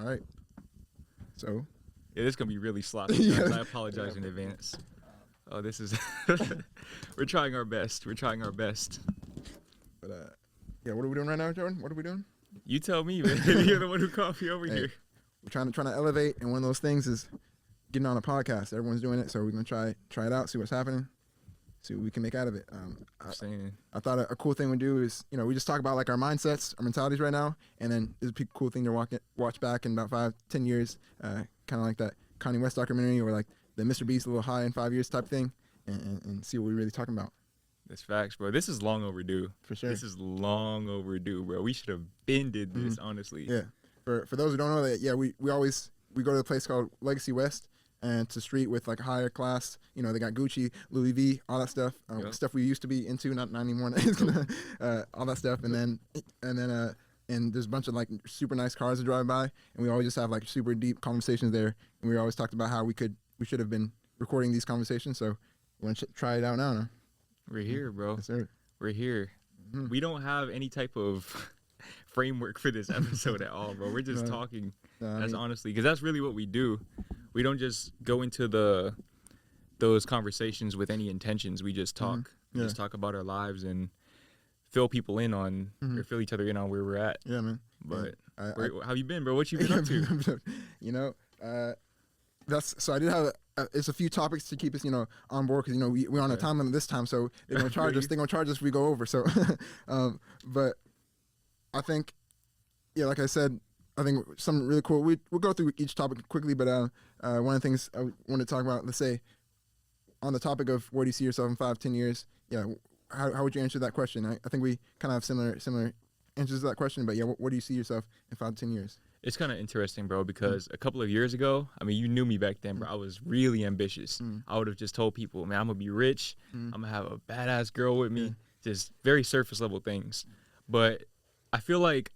All right. So. Yeah, this is gonna be really sloppy, guys. I apologize in advance. Oh, this is. We're trying our best. We're trying our best. But yeah, what are we doing right now, Jordan? What are we doing? You tell me, man. You're the one who called me over here. We're trying to elevate, and one of those things is getting on a podcast. Everyone's doing it, so we're gonna try it out, see what's happening, see what we can make out of it. I thought a cool thing we do is, we just talk about like our mindsets, our mentalities right now, and then it's a cool thing to watch back in about 5-10 years, kind of like that Kanye West documentary, or like the Mr. Beast a little high in 5 years type thing, and see what we're really talking about. That's facts, bro. This is long overdue. For sure. This is long overdue, bro. We should have been did this, honestly. Yeah. For those who don't know that, yeah, we go to a place called Legacy West, and it's a street with like higher class. They got Gucci, Louis V, all that stuff. Stuff we used to be into, not anymore. All that stuff, and there's a bunch of like super nice cars to drive by, and we always just have like super deep conversations there. And we always talked about how we should have been recording these conversations. So we're gonna try it out now. No? We're here, bro. Yes, sir. We're here. Mm-hmm. We don't have any type of framework for this episode at all, bro. We're just talking. Honestly, because that's really what we do. We don't just go into those conversations with any intentions. We just talk. Mm-hmm. We just talk about our lives and fill people in on, or fill each other in on where we're at. Yeah, man. But how you been, bro? What you been up to? So I did have it's a few topics to keep us, on board, because we're on a time limit this time, so they're gonna charge us. They're gonna charge us if we go over. So, but I think, yeah, like I said, I think something really cool. We'll go through each topic quickly, but one of the things I want to talk about, let's say, on the topic of where do you see yourself in 5-10 years? Yeah, how would you answer that question? I think we kind of have similar answers to that question, but yeah, where do you see yourself in 5-10 years? It's kind of interesting, bro, because a couple of years ago, I mean, you knew me back then, bro. I was really ambitious. I would have just told people, man, I'm going to be rich. I'm going to have a badass girl with me. Just very surface level things. But I feel like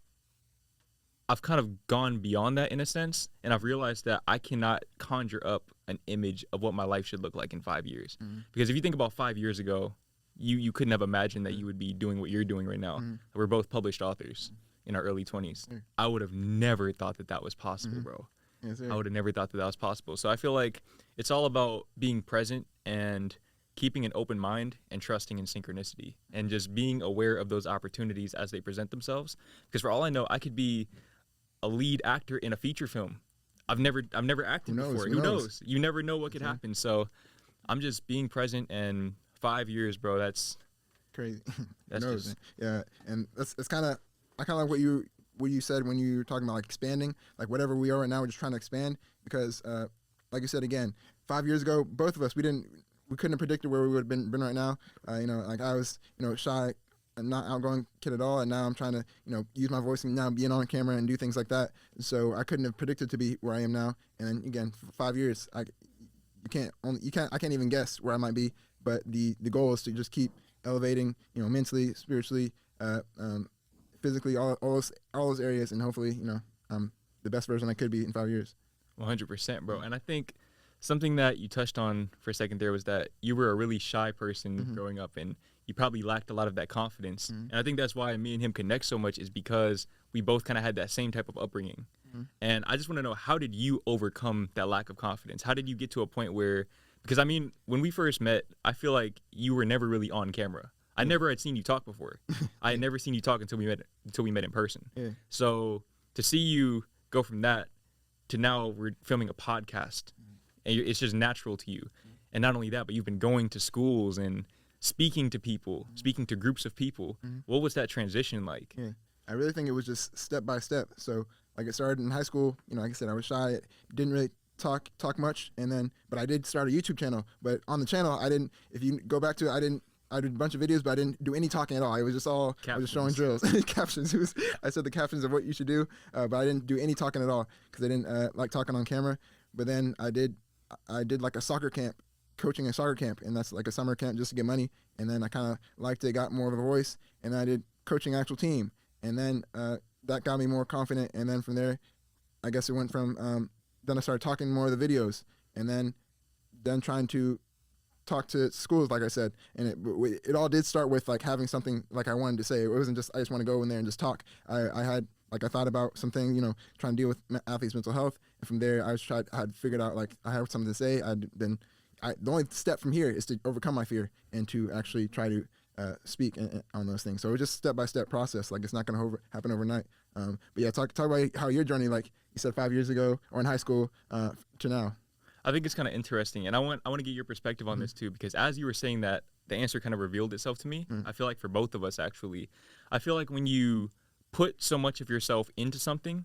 I've kind of gone beyond that in a sense, and I've realized that I cannot conjure up an image of what my life should look like in 5 years. Because if you think about 5 years ago, you couldn't have imagined that you would be doing what you're doing right now. We're both published authors in our early 20s. I would have never thought that was possible, bro. Yes, I would have never thought that was possible. So I feel like it's all about being present and keeping an open mind and trusting in synchronicity and just being aware of those opportunities as they present themselves. Because for all I know, I could be a lead actor in a feature film. I've never acted before. Who knows? You never know what could happen. So I'm just being present, and 5 years, bro, that's crazy. That's just, yeah, and it's kind of, I kind of like what you said when you were talking about like expanding, like whatever we are right now, we're just trying to expand, because like you said, again, 5 years ago, both of us, we couldn't have predicted where we would have been right now. Like I was, shy and not outgoing kid at all, and now I'm trying to, use my voice and now being on camera and do things like that. So I couldn't have predicted to be where I am now. And then again, for 5 years, I can't even guess where I might be. But the goal is to just keep elevating, mentally, spiritually, physically, all those areas, and hopefully, I'm the best version I could be in 5 years. 100%, bro. And I think something that you touched on for a second there was that you were a really shy person growing up, and you probably lacked a lot of that confidence. And I think that's why me and him connect so much, is because we both kind of had that same type of upbringing. And I just want to know, how did you overcome that lack of confidence? How did you get to a point where, because I mean, when we first met, I feel like you were never really on camera. I never had seen you talk before. I had never seen you talk until we met in person. Yeah. So to see you go from that to now we're filming a podcast, and it's just natural to you. And not only that, but you've been going to schools and speaking to people, speaking to groups of people. What was that transition like? Yeah, I really think it was just step by step. So like it started in high school, like I said, I was shy, didn't really talk much, but I did start a YouTube channel. But on the channel, if you go back to it, I did a bunch of videos, but I didn't do any talking at all. It was just all, captions. I was just showing drills. Captions. I said the captions of what you should do, but I didn't do any talking at all, because I didn't like talking on camera. But then I did like a soccer camp, coaching a soccer camp, and that's like a summer camp just to get money. And then I kind of liked it, got more of a voice, and then I did coaching actual team. And then that got me more confident. And then from there, I guess it went from, then I started talking more of the videos, and then trying to talk to schools, like I said. And it all did start with like having something like I wanted to say. It wasn't just, I just want to go in there and just talk. I had like I thought about something, trying to deal with athletes' mental health, and from there I had figured out like I had something to say. The only step from here is to overcome my fear and to actually try to speak on those things. So it's just step-by-step process. Like it's not going to happen overnight. But yeah, talk about how your journey, like you said, 5 years ago or in high school to now. I think it's kind of interesting, and I want to get your perspective on this too, because as you were saying that, the answer kind of revealed itself to me. I feel like for both of us, actually, I feel like when you put so much of yourself into something,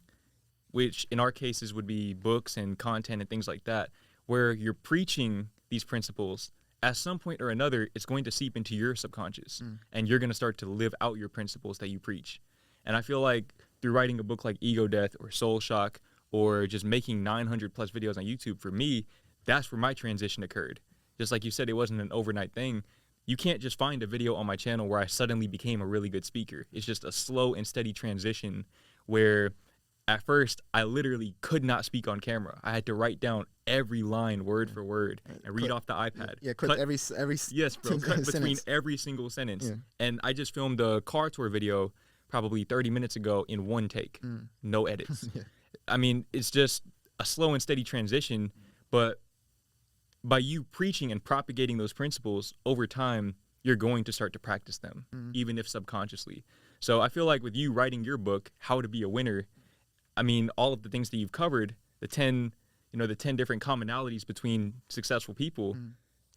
which in our cases would be books and content and things like that, where you're preaching these principles, at some point or another, it's going to seep into your subconscious, and you're going to start to live out your principles that you preach. And I feel like through writing a book like Ego Death or Soul Shock, or just making 900 plus videos on YouTube, for me, that's where my transition occurred. Just like you said, it wasn't an overnight thing. You can't just find a video on my channel where I suddenly became a really good speaker. It's just a slow and steady transition where at first I literally could not speak on camera. I had to write down every line word for word and read off the iPad. Yeah, cut every yes, bro, cut between every single sentence. Yeah. And I just filmed a car tour video probably 30 minutes ago in one take, no edits. Yeah. I mean, it's just a slow and steady transition, but by you preaching and propagating those principles over time, you're going to start to practice them, even if subconsciously. So I feel like with you writing your book, How to Be a Winner, I mean, all of the things that you've covered, the 10 different commonalities between successful people,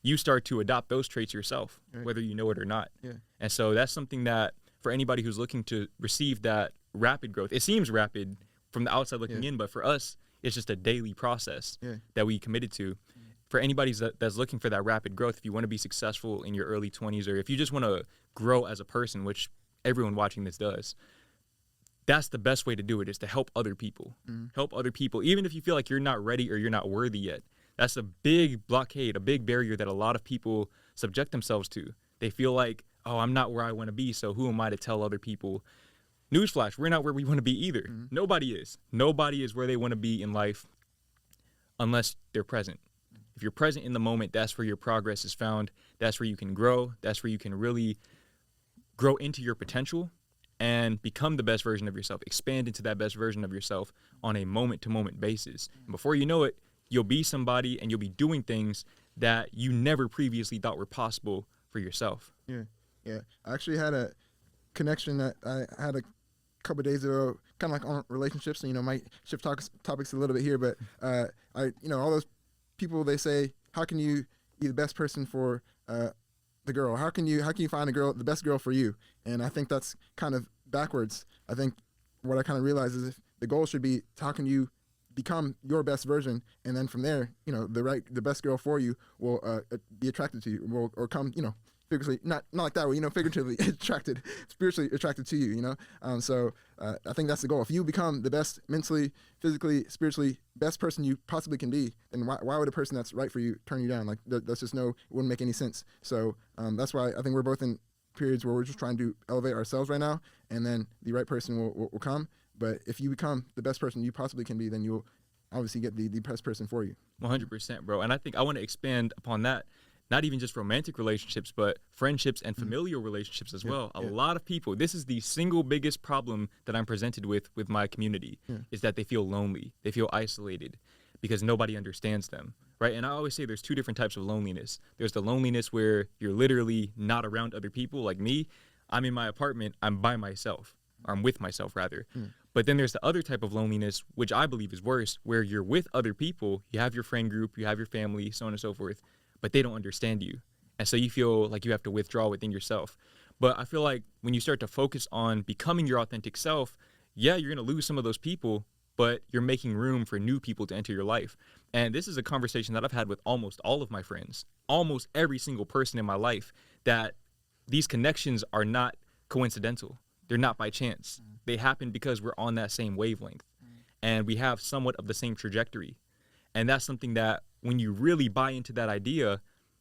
you start to adopt those traits yourself, whether you know it or not. Yeah. And so that's something that for anybody who's looking to receive that rapid growth, it seems rapid from the outside looking in, but for us, it's just a daily process that we committed to. For anybody that's looking for that rapid growth, if you want to be successful in your early 20s, or if you just want to grow as a person, which everyone watching this does, that's the best way to do it, is to help other people. Help other people, even if you feel like you're not ready or you're not worthy yet. That's a big blockade, a big barrier that a lot of people subject themselves to. They feel like, oh, I'm not where I want to be, so who am I to tell other people? Newsflash, we're not where we want to be either. Nobody is. Nobody is where they want to be in life unless they're present. If you're present in the moment, that's where your progress is found. That's where you can grow. That's where you can really grow into your potential and become the best version of yourself, expand into that best version of yourself on a moment-to-moment basis. And before you know it, you'll be somebody and you'll be doing things that you never previously thought were possible for yourself. Yeah. I actually had a connection that I had a couple of days ago, kind of like on relationships. And, might shift topics a little bit here, but all those people, they say, how can you be the best person for the girl? How can you find the best girl for you? And I think that's kind of backwards. I think what I kind of realize is if the goal should be, how can you become your best version, and then from there, the best girl for you will be attracted to you, or come, figuratively, not like that way, figuratively attracted, spiritually attracted to you, So I think that's the goal. If you become the best mentally, physically, spiritually, best person you possibly can be, then why would a person that's right for you turn you down? Like that's just it wouldn't make any sense. So that's why I think we're both in periods where we're just trying to elevate ourselves right now, and then the right person will come. But if you become the best person you possibly can be, then you'll obviously get the best person for you. 100%, bro. And I think I want to expand upon that. Not even just romantic relationships, but friendships and familial relationships as well. A lot of people, this is the single biggest problem that I'm presented with my community, is that they feel lonely. They feel isolated because nobody understands them, right? And I always say there's two different types of loneliness. There's the loneliness where you're literally not around other people, like me. I'm in my apartment, I'm by myself, or I'm with myself rather. But then there's the other type of loneliness, which I believe is worse, where you're with other people, you have your friend group, you have your family, so on and so forth, but they don't understand you. And so you feel like you have to withdraw within yourself. But I feel like when you start to focus on becoming your authentic self, yeah, you're going to lose some of those people, but you're making room for new people to enter your life. And this is a conversation that I've had with almost all of my friends, almost every single person in my life, that these connections are not coincidental. They're not by chance. They happen because we're on that same wavelength and we have somewhat of the same trajectory. And that's something that when you really buy into that idea,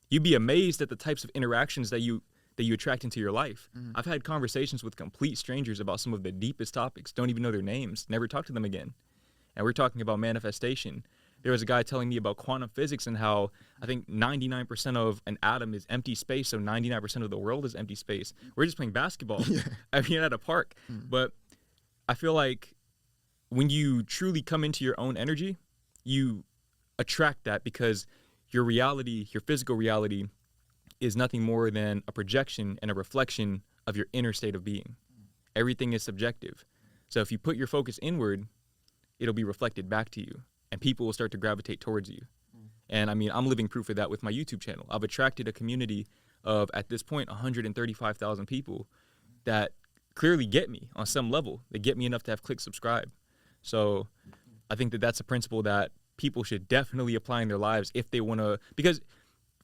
you'd be amazed at the types of interactions that you attract into your life. I've had conversations with complete strangers about some of the deepest topics, don't even know their names, never talk to them again. And we're talking about manifestation. There was a guy telling me about quantum physics and how I think 99% of an atom is empty space, so 99% of the world is empty space. We're just playing basketball. I mean, at a park. But I feel like when you truly come into your own energy, you attract that because your reality, your physical reality, is nothing more than a projection and a reflection of your inner state of being. Everything is subjective. So if you put your focus inward, it'll be reflected back to you, and people will start to gravitate towards you. And I mean, I'm living proof of that with my YouTube channel. I've attracted a community of, at this point, 135,000 people that clearly get me on some level. They get me enough to have click subscribe. So I think that that's a principle that people should definitely apply in their lives if they want to, because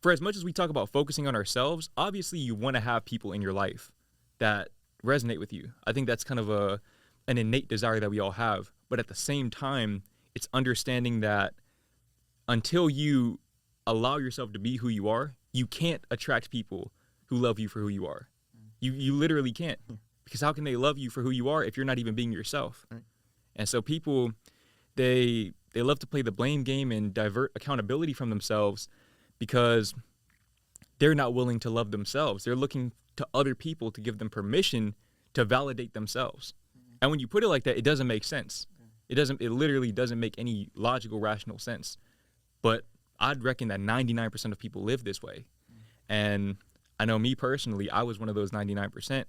for as much as we talk about focusing on ourselves, obviously you want to have people in your life that resonate with you. I think that's kind of an innate desire that we all have. But at the same time, it's understanding that until you allow yourself to be who you are, you can't attract people who love you for who you are. You literally can't. Because how can they love you for who you are if you're not even being yourself? Right. And so people, they love to play the blame game and divert accountability from themselves because they're not willing to love themselves. They're looking to other people to give them permission to validate themselves. And when you put it like that, it doesn't make sense. It literally doesn't make any logical, rational sense. But I'd reckon that 99% of people live this way. And I know me personally, I was one of those 99%,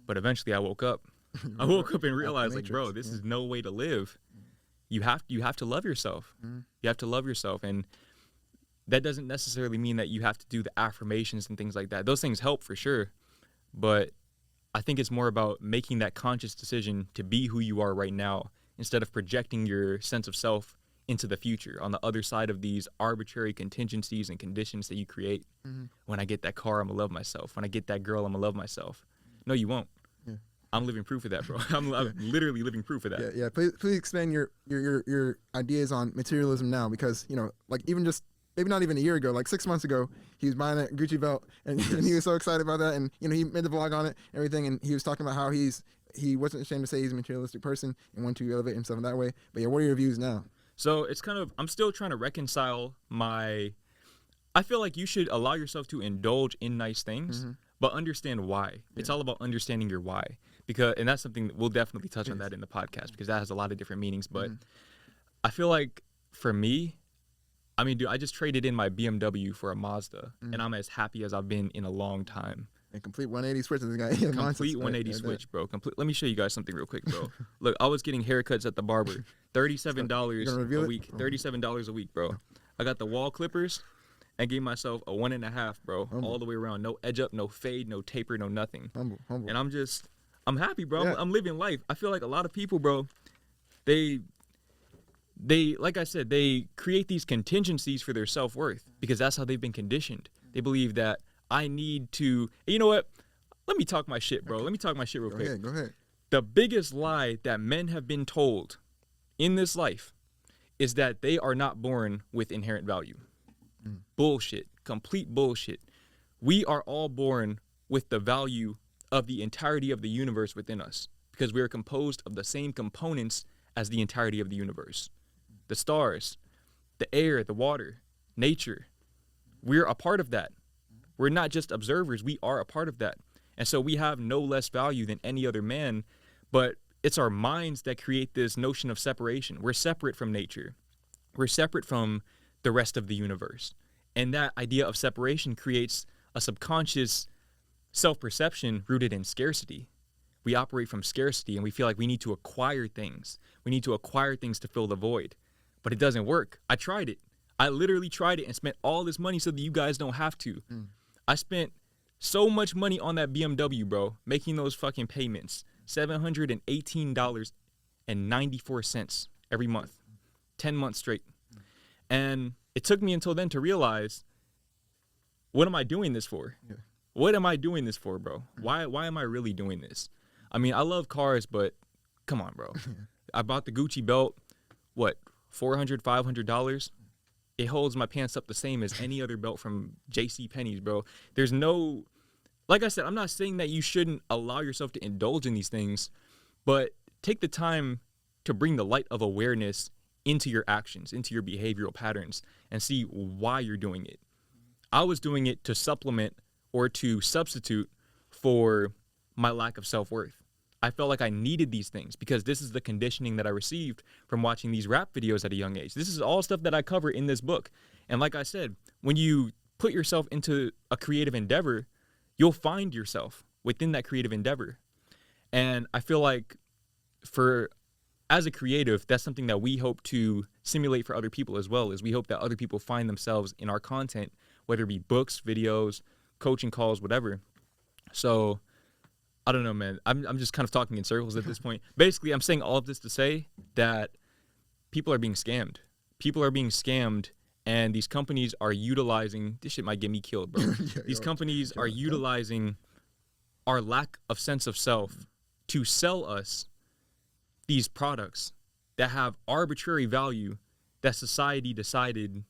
but eventually I woke up. I woke up and realized, like, bro, this is no way to live. You have to love yourself. You have to love yourself. And that doesn't necessarily mean that you have to do the affirmations and things like that. Those things help for sure. But I think it's more about making that conscious decision to be who you are right now instead of projecting your sense of self into the future on the other side of these arbitrary contingencies and conditions that you create. When I get that car, I'm gonna love myself. When I get that girl, I'm gonna love myself. No, you won't. Yeah. I'm living proof of that, bro. I'm literally living proof of that. Yeah. Please expand your ideas on materialism now, because like even just maybe not even a year ago, like 6 months ago, he was buying a Gucci belt and he was so excited about that, and he made the vlog on it and everything, and he was talking about how he wasn't ashamed to say he's a materialistic person and wanted to elevate himself in that way. But yeah, what are your views now? So it's kind of, I'm still trying to reconcile I feel like you should allow yourself to indulge in nice things, but understand why. Yeah. It's all about understanding your why. And that's something that we'll definitely touch on that in the podcast, because that has a lot of different meanings. But I feel like for me, I mean, dude, I just traded in my BMW for a Mazda, and I'm as happy as I've been in a long time. A complete 180 switch. This guy. Complete 180 switch, bro. Let me show you guys something real quick, bro. Look, I was getting haircuts at the barber. $37 a week. $37 a week, bro. I got the wall clippers and gave myself a 1.5, bro. All the way around. No edge up, no fade, no taper, no nothing. Humble. And I'm happy, bro. Yeah. I'm living life. I feel like a lot of people, bro, they like I said, they create these contingencies for their self-worth because that's how they've been conditioned. They believe that I need to, you know what? Let me talk my shit, bro. Let me talk my shit real quick. Go ahead. The biggest lie that men have been told in this life is that they are not born with inherent value. Bullshit. Complete bullshit. We are all born with the value of the entirety of the universe within us because we are composed of the same components as the entirety of the universe. The stars, the air, the water, nature. We're a part of that. We're not just observers. We are a part of that. And so we have no less value than any other man, but it's our minds that create this notion of separation. We're separate from nature. We're separate from the rest of the universe. And that idea of separation creates a subconscious self-perception rooted in scarcity. We operate from scarcity and we feel like we need to acquire things. We need to acquire things to fill the void. But it doesn't work. I tried it. I literally tried it and spent all this money so that you guys don't have to. I spent so much money on that BMW, bro, making those fucking payments. $718.94 every month. 10 months straight. And it took me until then to realize, what am I doing this for? Yeah. What am I doing this for, bro? Why am I really doing this? I mean, I love cars, but come on, bro. I bought the Gucci belt, what, $400, $500? It holds my pants up the same as any other belt from JCPenney's, bro. There's no, like I said, I'm not saying that you shouldn't allow yourself to indulge in these things, but take the time to bring the light of awareness into your actions, into your behavioral patterns, and see why you're doing it. I was doing it to supplement or to substitute for my lack of self-worth. I felt like I needed these things because this is the conditioning that I received from watching these rap videos at a young age. This is all stuff that I cover in this book. And like I said, when you put yourself into a creative endeavor, you'll find yourself within that creative endeavor. And I feel like as a creative, that's something that we hope to simulate for other people as well, is we hope that other people find themselves in our content, whether it be books, videos, coaching calls, whatever. So I don't know, man. I'm just kind of talking in circles at this point. Basically, I'm saying all of this to say that people are being scammed. People are being scammed, and these companies are utilizing, this shit might get me killed, bro. These companies are utilizing our lack of sense of self to sell us these products that have arbitrary value that society decided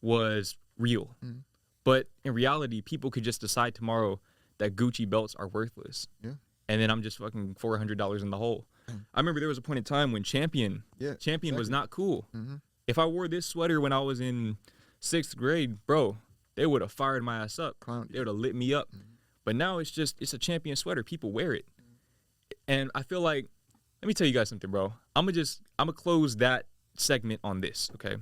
was real. Mm-hmm. But in reality, people could just decide tomorrow that Gucci belts are worthless. Yeah. And then I'm just fucking $400 in the hole. I remember there was a point in time when Champion was not cool. Mm-hmm. If I wore this sweater when I was in 6th grade, bro, they would have fired my ass up. They would have lit me up. Mm-hmm. But now it's a Champion sweater. People wear it. And I feel like, let me tell you guys something, bro. I'm gonna close that segment on this, okay?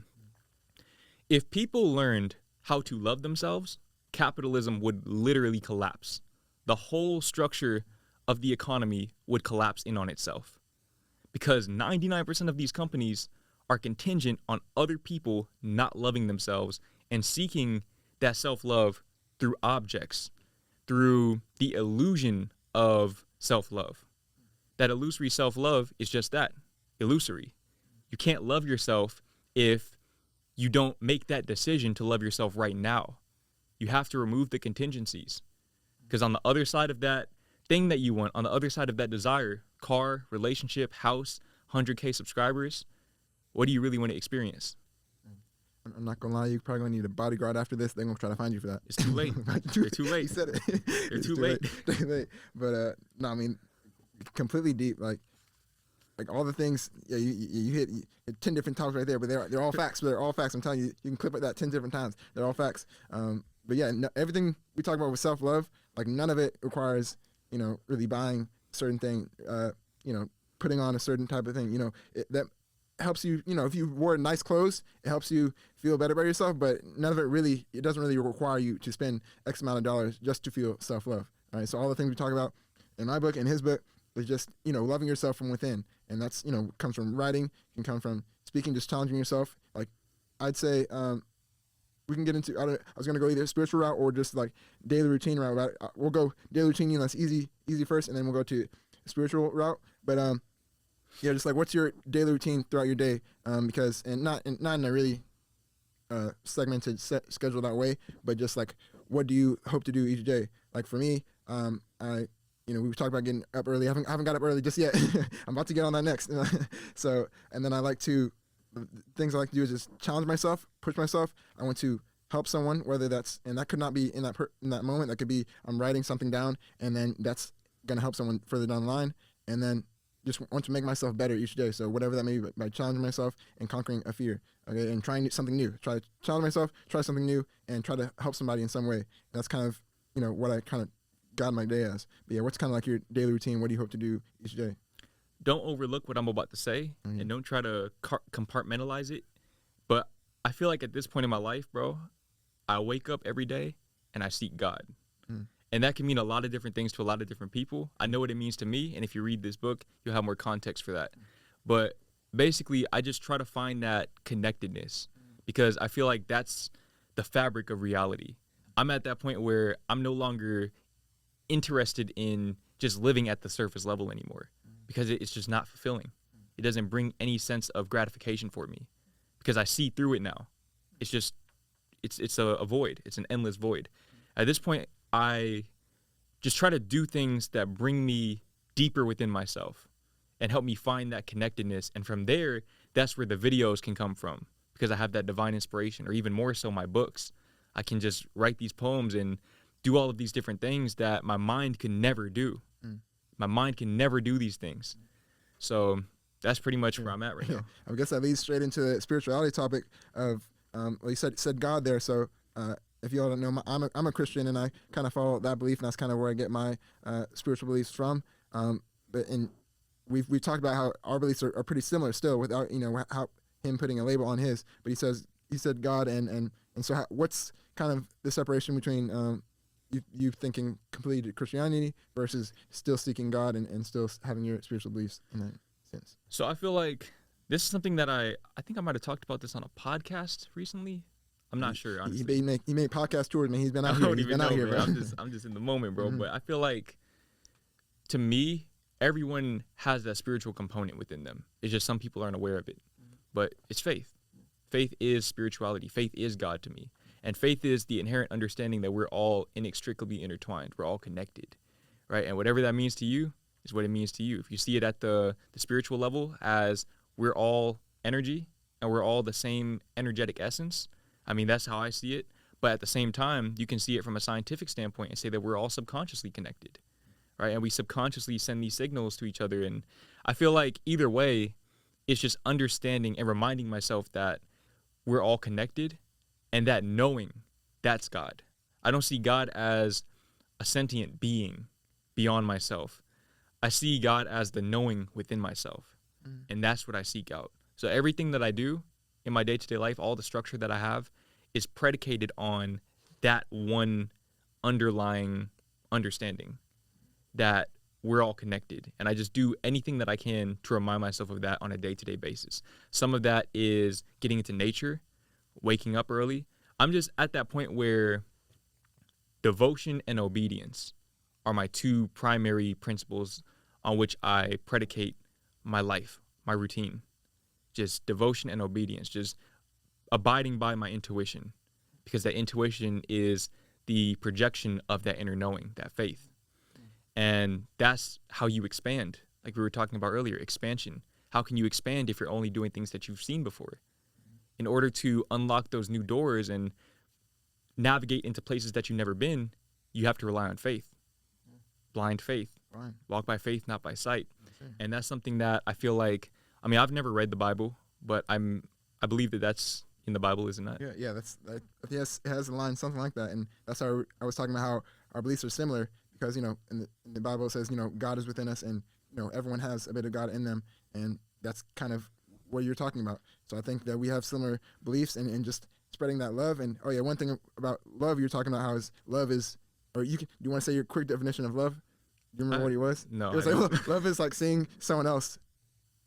If people learned how to love themselves, capitalism would literally collapse. The whole structure of the economy would collapse in on itself. Because 99% of these companies are contingent on other people not loving themselves and seeking that self-love through objects, through the illusion of self-love. That illusory self-love is just that, illusory. You can't love yourself if you don't make that decision to love yourself right now. You have to remove the contingencies. Because on the other side of that thing that you want, on the other side of that desire, car, relationship, house, 100K subscribers, what do you really want to experience? I'm not going to lie, you're probably going to need a bodyguard after this. They're going to try to find you for that. It's too late. They're too late. You said it. They're too late. Too late. But, no, I mean, completely deep. Like all the things, yeah, you hit 10 different topics right there, but they're all facts. They're all facts. I'm telling you, you can clip at that 10 different times. They're all facts. But yeah, everything we talk about with self-love, like none of it requires, really buying a certain thing, putting on a certain type of thing, that helps you, if you wore nice clothes, it helps you feel better about yourself, but none of it doesn't really require you to spend X amount of dollars just to feel self-love. All right. So all the things we talk about in my book, in his book, is just, loving yourself from within. And that's, comes from writing, can come from speaking, just challenging yourself. Like I'd say, we can get into, I was going to go either spiritual route or just like daily routine route. We'll go daily routine, that's easy first, and then we'll go to spiritual route. But, yeah, just like what's your daily routine throughout your day? Because, and not in a really segmented schedule that way, but just like, what do you hope to do each day? Like for me, we talked about getting up early. I haven't got up early just yet. I'm about to get on that next. So, and then things I like to do is just challenge myself, push myself. I want to help someone, whether that's, and that could not be in that moment. That could be I'm writing something down, and then that's going to help someone further down the line. And then just want to make myself better each day. So whatever that may be, by challenging myself and conquering a fear, okay, and trying something new. Try to challenge myself, try something new, and try to help somebody in some way. That's kind of, what I kind of guide my day as. But yeah, what's kind of like your daily routine? What do you hope to do each day? Don't overlook what I'm about to say, and don't try to compartmentalize it. But I feel like at this point in my life, bro, I wake up every day and I seek God. And that can mean a lot of different things to a lot of different people. I know what it means to me, and if you read this book, you'll have more context for that. But basically, I just try to find that connectedness because I feel like that's the fabric of reality. I'm at that point where I'm no longer interested in just living at the surface level anymore because it's just not fulfilling. It doesn't bring any sense of gratification for me because I see through it now. It's just, it's a void. It's an endless void. At this point, I just try to do things that bring me deeper within myself and help me find that connectedness. And from there, that's where the videos can come from because I have that divine inspiration, or even more so my books. I can just write these poems and do all of these different things that my mind can never do. My mind can never do these things. So that's pretty much where I'm at right now. I guess that leads straight into the spirituality topic of, well, you said God there. So if you all don't know, I'm a Christian, and I kind of follow that belief, and that's kind of where I get my spiritual beliefs from. but we've talked about how our beliefs are pretty similar still, without how him putting a label on his. But he said God, and so what's kind of the separation between you thinking completed Christianity versus still seeking God and still having your spiritual beliefs in that sense? So I feel like this is something that I think I might have talked about this on a podcast recently. I'm not sure, honestly. He made podcast tours, man. He's been out here. He's been out here, bro. I'm just in the moment, bro. But I feel like, to me, everyone has that spiritual component within them. It's just some people aren't aware of it. But it's faith. Faith is spirituality. Faith is God to me. And faith is the inherent understanding that we're all inextricably intertwined. We're all connected, right? And whatever that means to you is what it means to you. If you see it at the spiritual level as we're all energy and we're all the same energetic essence, I mean, that's how I see it. But at the same time, you can see it from a scientific standpoint and say that we're all subconsciously connected, right? And we subconsciously send these signals to each other. And I feel like either way, it's just understanding and reminding myself that we're all connected, and that knowing, that's God. I don't see God as a sentient being beyond myself. I see God as the knowing within myself, and that's what I seek out. So everything that I do in my day-to-day life, all the structure that I have, is predicated on that one underlying understanding that we're all connected. And I just do anything that I can to remind myself of that on a day-to-day basis. Some of that is getting into nature, waking up early. I'm just at that point where devotion and obedience are my two primary principles on which I predicate my life, my routine. Just devotion and obedience, just abiding by my intuition, because that intuition is the projection of that inner knowing, that faith. And that's how you expand. Like we were talking about earlier, expansion. How can you expand if you're only doing things that you've seen before? In order to unlock those new doors and navigate into places that you've never been, you have to rely on faith. Blind faith. Right. Walk by faith, not by sight. And that's something that I feel like, I mean, I've never read the Bible, but I believe that that's in the Bible, isn't it? Yeah, yes, it has a line, something like that. And that's how I was talking about how our beliefs are similar, because, in the Bible it says, God is within us, and, everyone has a bit of God in them. And that's kind of what you're talking about. So I think that we have similar beliefs and just spreading that love. And, one thing about love, you're talking about how love is, or do you want to say your quick definition of love? Do you remember what it was? No. It was like, love is like seeing someone else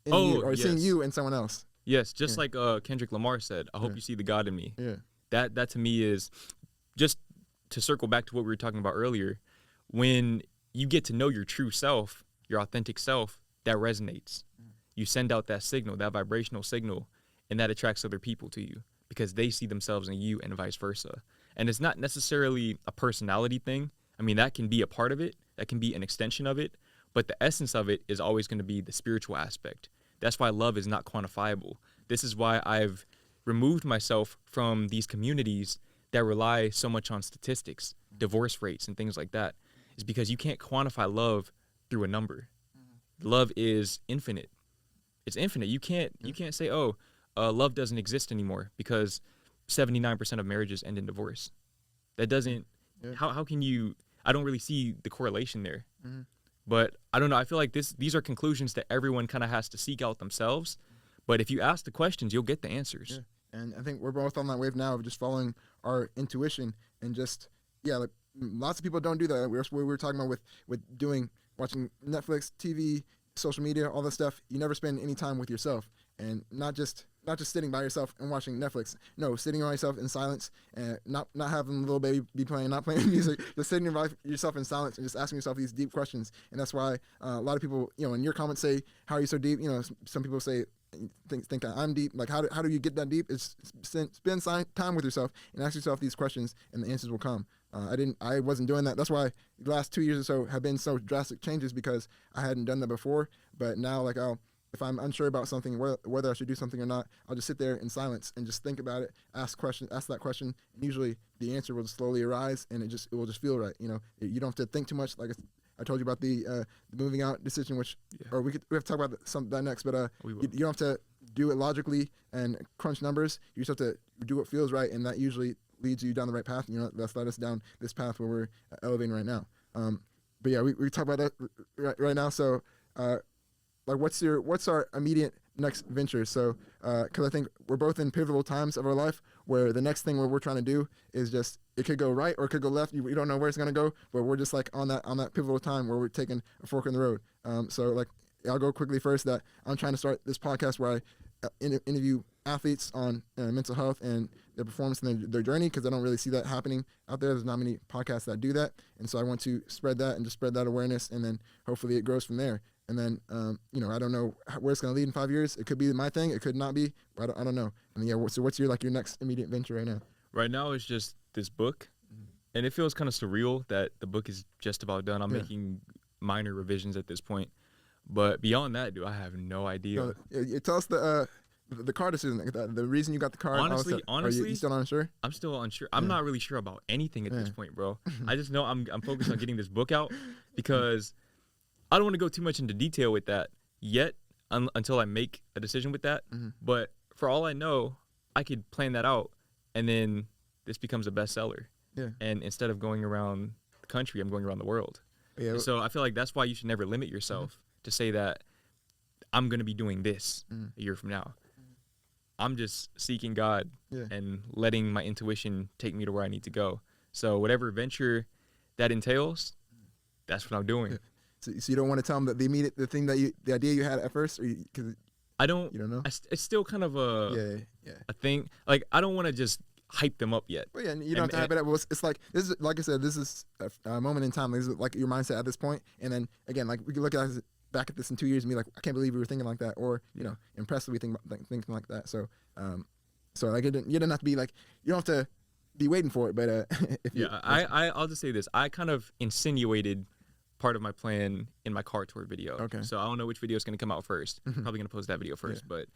in you, or seeing you in someone else. Yes, just like Kendrick Lamar said, I hope you see the God in me. Yeah. That to me is, just to circle back to what we were talking about earlier, when you get to know your true self, your authentic self, that resonates. You send out that signal, that vibrational signal, and that attracts other people to you because they see themselves in you and vice versa. And it's not necessarily a personality thing. I mean, that can be a part of it. That can be an extension of it. But the essence of it is always going to be the spiritual aspect. That's why love is not quantifiable. This is why I've removed myself from these communities that rely so much on statistics, divorce rates, and things like that. Is because you can't quantify love through a number. Love is infinite. It's infinite. You can't say, love doesn't exist anymore because 79% of marriages end in divorce. That doesn't. Yeah. How can you? I don't really see the correlation there. But I don't know. I feel like these are conclusions that everyone kind of has to seek out themselves. But if you ask the questions, you'll get the answers. Yeah. And I think we're both on that wave now of just following our intuition and just, like lots of people don't do that. We were talking about with watching Netflix, TV, social media, all this stuff. You never spend any time with yourself, and not just sitting by yourself and watching Netflix. No, sitting by yourself in silence and not having little baby be playing, not playing music, just sitting by yourself in silence and just asking yourself these deep questions. And that's why a lot of people, in your comments say, "How are you so deep?" Some people say, think I'm deep. Like, how do you get that deep? It's spend time with yourself and ask yourself these questions, and the answers will come. I wasn't doing that. That's why the last 2 years or so have been so drastic changes, because I hadn't done that before. But now, if I'm unsure about something, whether I should do something or not, I'll just sit there in silence and just think about it, ask that question, and usually the answer will slowly arise, and it will just feel right. You don't have to think too much. Like I told you about the moving out decision, or we have to talk about that next. But you don't have to do it logically and crunch numbers. You just have to do what feels right, and that usually leads you down the right path. That's led us down this path where we're elevating right now. But yeah, we talk about that right now. So like what's our immediate next venture? So, because I think we're both in pivotal times of our life where the next thing we're trying to do is just, it could go right or it could go left. You don't know where it's gonna go, but we're just like on that pivotal time where we're taking a fork in the road. So like I'll go quickly first that I'm trying to start this podcast where I interview athletes on mental health and their performance and their journey, because I don't really see that happening out there. There's not many podcasts that do that, and so I want to spread that and just spread that awareness, and then hopefully it grows from there. And then I don't know where it's going to lead in 5 years. It could be my thing, it could not be. I don't know. And yeah, so what's your next immediate venture right now? Right now it's just this book, and it feels kind of surreal that the book is just about done. I'm making minor revisions at this point, but beyond that, dude, I have no idea. Tell us the car decision, the reason you got the car. Honestly, are you still unsure? I'm still unsure. I'm not really sure about anything at this point, bro. I just know I'm focused on getting this book out, because I don't want to go too much into detail with that yet until I make a decision with that. But for all I know, I could plan that out, and then this becomes a bestseller. Yeah. And instead of going around the country, I'm going around the world. Yeah. So I feel like that's why you should never limit yourself to say that I'm going to be doing this a year from now. I'm just seeking God and letting my intuition take me to where I need to go. So whatever venture that entails, that's what I'm doing. Yeah. So you don't want to tell them that the idea you had at first, or because I don't. You don't know. It's still kind of a thing. Like I don't want to just hype them up yet. Well, yeah, and you don't have to hype it up. Well, it's like this is, like I said, this is a moment in time. This is like your mindset at this point, and then again, like we can look at back at this in 2 years and be like, I can't believe we were thinking like that, or impressed that we thinking like that. So, like you didn't have to be like, you don't have to be waiting for it, but I'll just say this: I kind of insinuated part of my plan in my car tour video. Okay. So I don't know which video is going to come out first. Probably going to post that video first, but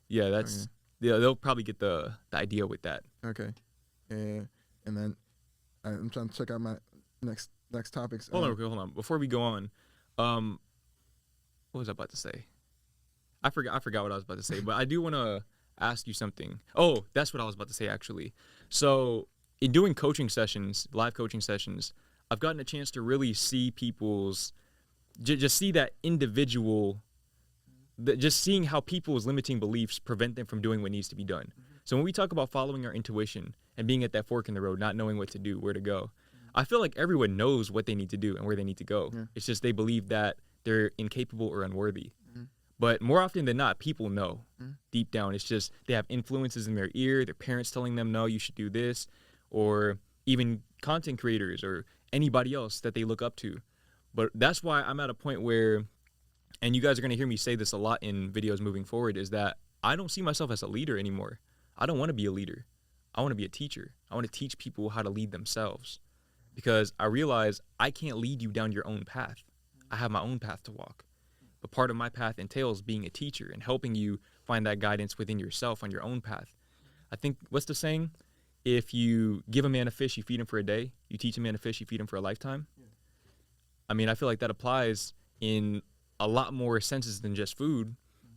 yeah, that's they'll probably get the idea with that. Okay. And then I'm trying to check out my next topics. Hold on. Before we go on, what was I about to say? I forgot what I was about to say, but I do want to ask you something. Oh, that's what I was about to say, actually. So in doing coaching sessions, live coaching sessions, I've gotten a chance to really see people's, just see that individual, just seeing how people's limiting beliefs prevent them from doing what needs to be done. So when we talk about following our intuition and being at that fork in the road, not knowing what to do, where to go, I feel like everyone knows what they need to do and where they need to go. Yeah. It's just they believe that they're incapable or unworthy. But more often than not, people know deep down. It's just they have influences in their ear, their parents telling them, no, you should do this, or even content creators or anybody else that they look up to. But that's why I'm at a point where, and you guys are going to hear me say this a lot in videos moving forward, is that I don't see myself as a leader anymore. I don't want to be a leader. I want to be a teacher. I want to teach people how to lead themselves, because I realize I can't lead you down your own path. I have my own path to walk. But part of my path entails being a teacher and helping you find that guidance within yourself on your own path. I think, what's the saying? If you give a man a fish, you feed him for a day. You teach a man a fish, you feed him for a lifetime. Yeah. I mean, I feel like that applies in a lot more senses than just food.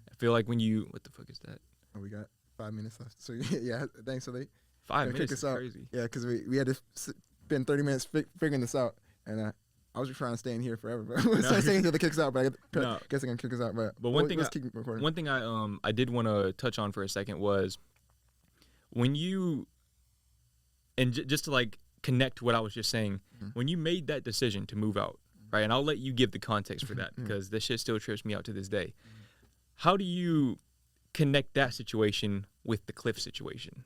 I feel like when you, what the fuck is that? Oh, we got 5 minutes left. So yeah, thanks. So they 5 minutes is crazy. Yeah, because we had to spend 30 minutes figuring this out, and I was just trying to stay in here forever, but staying until the kicks out. But I guess I can kick us out. But one thing I did want to touch on for a second was when you, and just to like connect what I was just saying, when you made that decision to move out, right? And I'll let you give the context for that, because this shit still trips me out to this day. How do you connect that situation with the cliff situation?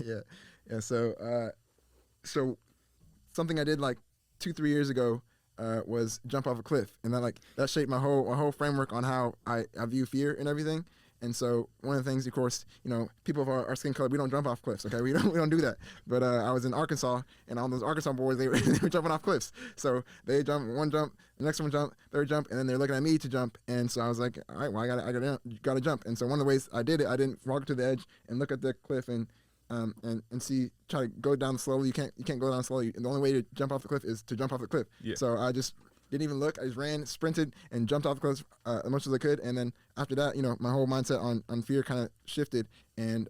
Yeah. So something I did like 2-3 years ago was jump off a cliff, and that shaped my whole framework on how I view fear and everything. And so one of the things, of course, people of our skin color, we don't jump off cliffs, okay? We don't do that. But I was in Arkansas, and all those Arkansas boys, they were jumping off cliffs. So they jump, one jump, the next one jump, third jump, and then they're looking at me to jump. And so I was like, all right, well, I gotta jump. And so one of the ways I did it, I didn't walk to the edge and look at the cliff and try to go down slowly. You can't go down slowly. And the only way to jump off the cliff is to jump off the cliff. Yeah. So I just didn't even look. I just ran, sprinted, and jumped off the cliff as much as I could. And then after that, my whole mindset on fear kind of shifted. And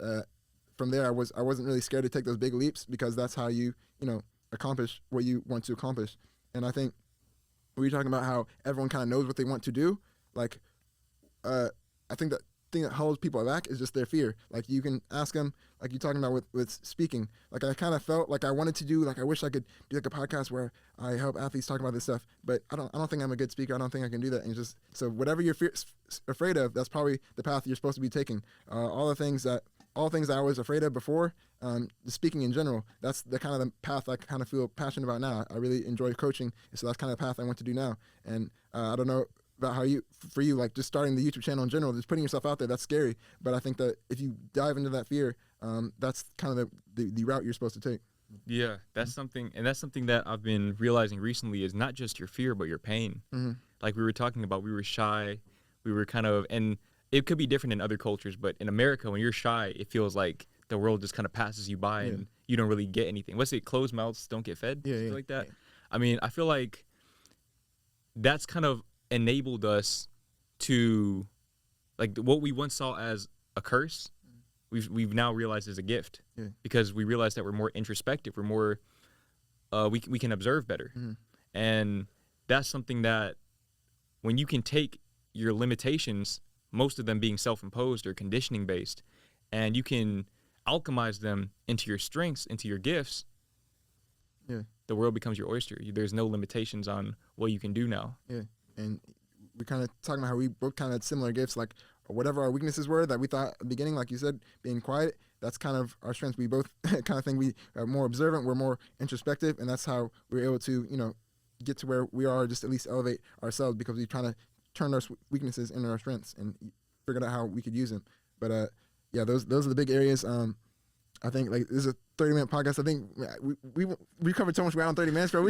from there, I wasn't really scared to take those big leaps, because that's how you accomplish what you want to accomplish. And I think we were talking about how everyone kind of knows what they want to do. Like, I think that thing that holds people back is just their fear. Like, you can ask them, like you're talking about with speaking. Like, I kind of felt like I wanted to do, like, I wish I could do like a podcast where I help athletes talk about this stuff, but I don't think I'm a good speaker. I don't think I can do that. And just, so whatever you're afraid of, that's probably the path you're supposed to be taking. All things that I was afraid of before, the speaking in general, that's the kind of the path I kind of feel passionate about now. I really enjoy coaching, so that's kind of the path I want to do now. And I don't know about for you, like just starting the YouTube channel in general, just putting yourself out there, that's scary. But I think that if you dive into that fear, that's kind of the route you're supposed to take. Yeah, that's something that I've been realizing recently is not just your fear, but your pain. Mm-hmm. Like we were talking about, we were shy, we were kind of, and it could be different in other cultures, but in America, when you're shy, it feels like the world just kind of passes you by and you don't really get anything. What's it? Closed mouths don't get fed? Yeah. Like that. I mean, I feel like that's kind of enabled us to, like, what we once saw as a curse, we've now realized is a gift, because we realize that we're more introspective, we're more we can observe better. And that's something that when you can take your limitations, most of them being self-imposed or conditioning based, and you can alchemize them into your strengths, into your gifts, the world becomes your oyster. There's no limitations on what you can do now. And we kind of talking about how we both kind of had similar gifts, like whatever our weaknesses were that we thought at the beginning, like you said, being quiet, that's kind of our strengths. We both kind of think we are more observant, we're more introspective, and that's how we're able to, get to where we are, just at least elevate ourselves, because we're trying to turn our weaknesses into our strengths and figured out how we could use them. But those are the big areas. I think, like, this is a 30-minute podcast. I think we covered so much ground in 30 minutes, bro.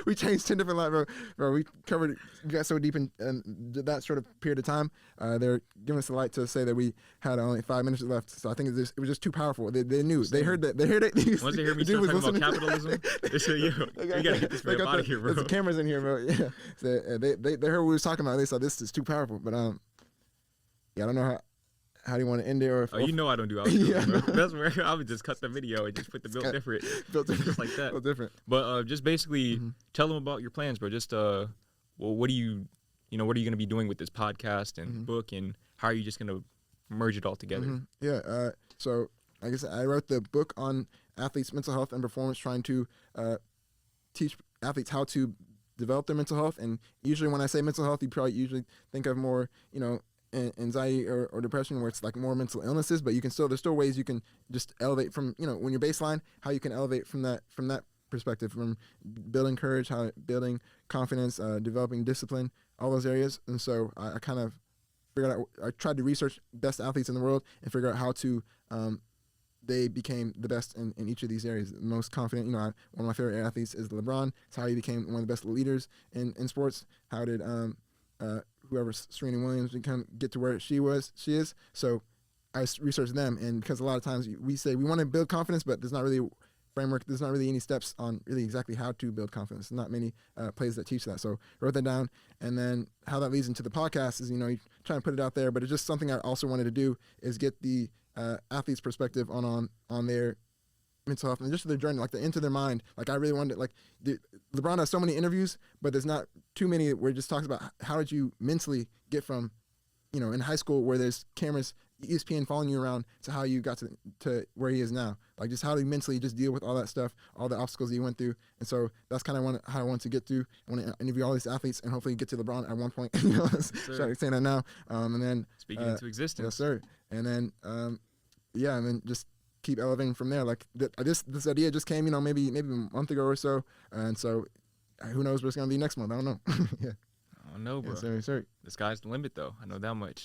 We changed 10 different lives, bro. We got so deep in that short of period of time. They're giving us the light to say that we had only 5 minutes left. So I think it was just too powerful. They knew. They heard that. Once they hear me start talking about capitalism, they say, yo, you gotta get this man out of here, bro. There's the cameras in here, bro. Yeah. So, they heard what we was talking about. They said this is too powerful. But I don't know how do you want to end it? Or I don't do outros, bro. That's where I would just cut the video and just put the build different, just like that. Built different. But just basically tell them about your plans, bro. Just what are you going to be doing with this podcast and book, and how are you just going to merge it all together? So I guess I wrote the book on athletes' mental health and performance, trying to teach athletes how to develop their mental health. And usually when I say mental health, you probably usually think of more, anxiety or depression, where it's like more mental illnesses, but there's still ways you can just elevate from, when you're baseline, how you can elevate from that perspective, from building courage, building confidence, developing discipline, all those areas. And so I kind of figured out, I tried to research best athletes in the world and figure out how to, they became the best in each of these areas. The most confident, one of my favorite athletes is LeBron. It's how he became one of the best leaders in sports. How did, whoever Serena Williams get to where she is. So I researched them, and because a lot of times we say we want to build confidence, but there's not really a framework, there's not really any steps on really exactly how to build confidence. Not many places that teach that. So I wrote that down, and then how that leads into the podcast is, you're trying to put it out there, but it's just something I also wanted to do is get the athlete's perspective on their mental health and just their journey, like into their mind. Like I really wanted, LeBron has so many interviews, but there's not too many where it just talks about how did you mentally get from, in high school where there's cameras, ESPN following you around, to how you got to where he is now. Like just how do you mentally just deal with all that stuff, all the obstacles that you went through. And so that's kind of how I want to get through. I want to interview all these athletes and hopefully get to LeBron at one point. Start saying that now. And then speaking into existence. Yes, sir. And then and then just keep elevating from there. Like this idea just came, maybe a month ago or so, and so who knows what's gonna be next month? I don't know. I don't know, bro. Yeah, sorry. The sky's the limit, though. I know that much.